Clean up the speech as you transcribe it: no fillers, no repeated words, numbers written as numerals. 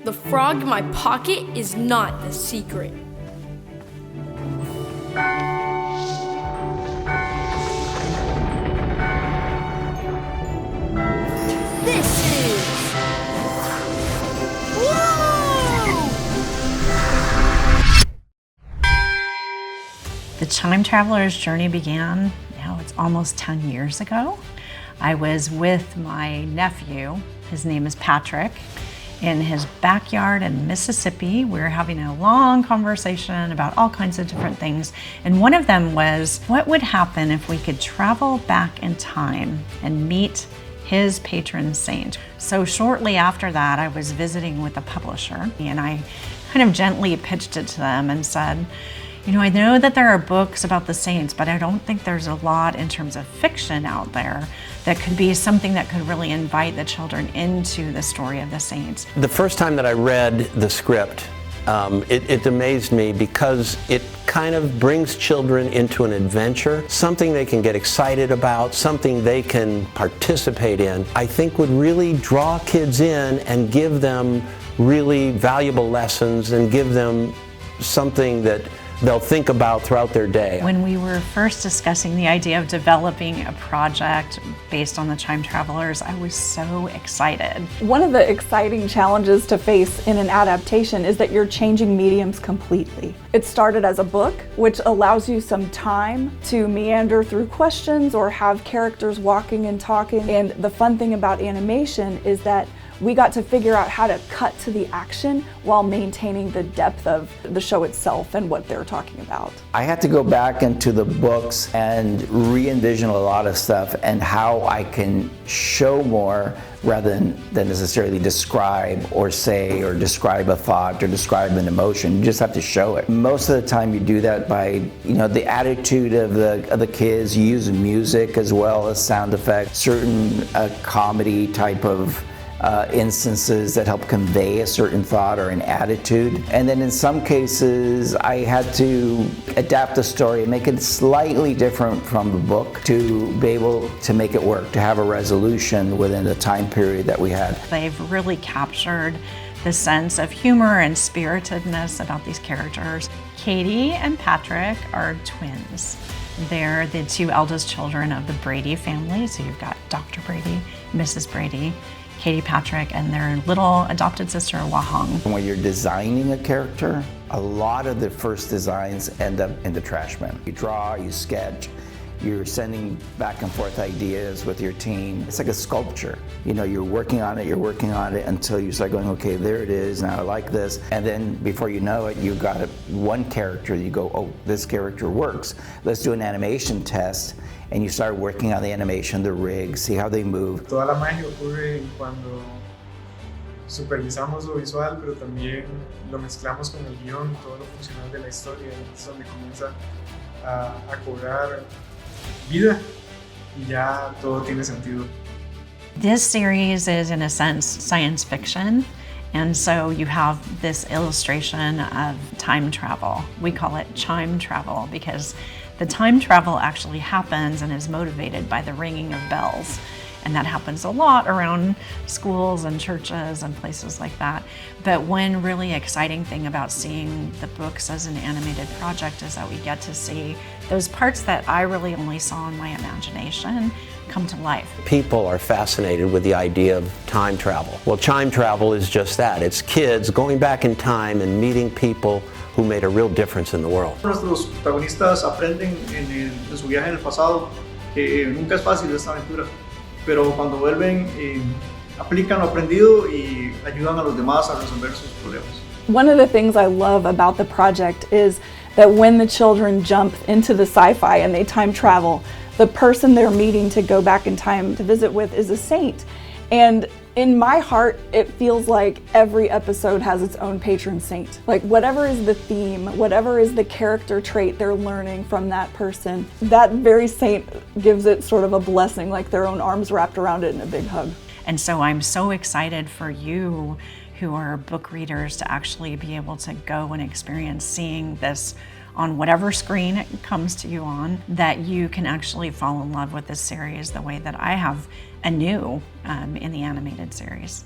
The frog in my pocket is not the secret. This is... Whoa! The Chime Travelers journey began, now it's almost 10 years ago. I was with my nephew, his name is Patrick, in his backyard in Mississippi. We were having a long conversation about all kinds of different things. And one of them was, what would happen if we could travel back in time and meet his patron saint? So shortly after that, I was visiting with a publisher, and I kind of gently pitched it to them and said, you know, I know that there are books about the saints, but I don't think there's a lot in terms of fiction out there that could be something that could really invite the children into the story of the saints. The first time that I read the script, it amazed me because it kind of brings children into an adventure, something they can get excited about, something they can participate in. I think would really draw kids in and give them really valuable lessons and give them something that they'll think about throughout their day. When we were first discussing the idea of developing a project based on the Chime Travelers, I was so excited. One of the exciting challenges to face in an adaptation is that you're changing mediums completely. It started as a book, which allows you some time to meander through questions or have characters walking and talking. And the fun thing about animation is that we got to figure out how to cut to the action while maintaining the depth of the show itself and what they're talking about. I had to go back into the books and re-envision a lot of stuff and how I can show more rather than necessarily describe or say or describe a thought or describe an emotion. You just have to show it. Most of the time you do that by, you know, the attitude of the kids. You use music as well as sound effects, certain comedy type of instances that help convey a certain thought or an attitude. And then in some cases, I had to adapt the story and make it slightly different from the book to be able to make it work, to have a resolution within the time period that we had. They've really captured the sense of humor and spiritedness about these characters. Katie and Patrick are twins. They're the two eldest children of the Brady family. So you've got Dr. Brady, Mrs. Brady, Katie, Patrick, and their little adopted sister, Wahong. When you're designing a character, a lot of the first designs end up in the trash bin. You draw, you sketch, you're sending back and forth ideas with your team. It's like a sculpture. You know, you're working on it until you start going, okay, there it is, now I like this. And then before you know it, you've got one character, you go, oh, this character works. Let's do an animation test. And you start working on the animation, the rig, see how they move. Toda la magia ocurre cuando supervisamos lo visual, pero también lo mezclamos con el guión, todo lo funcional de la historia, es donde comienza a cobrar vida y ya todo tiene sentido. This series is, in a sense, science fiction. And so you have this illustration of time travel. We call it Chime Travel because the time travel actually happens and is motivated by the ringing of bells. And that happens a lot around schools and churches and places like that. But one really exciting thing about seeing the books as an animated project is that we get to see those parts that I really only saw in my imagination come to life. People are fascinated with the idea of time travel. Well, Chime Travel is just that. It's kids going back in time and meeting people who made a real difference in the world. Nuestros protagonistas aprenden en su viaje en el pasado que nunca es fácil esta aventura, pero cuando vuelven aplican lo aprendido y ayudan a los demás a resolver sus problemas. One of the things I love about the project is that when the children jump into the sci-fi and they time travel, the person they're meeting to go back in time to visit with is a saint. And in my heart, it feels like every episode has its own patron saint. Like whatever is the theme, whatever is the character trait they're learning from that person, that very saint gives it sort of a blessing, like their own arms wrapped around it in a big hug. And so I'm so excited for you who are book readers to actually be able to go and experience seeing this on whatever screen it comes to you on, that you can actually fall in love with this series the way that I have anew in the animated series.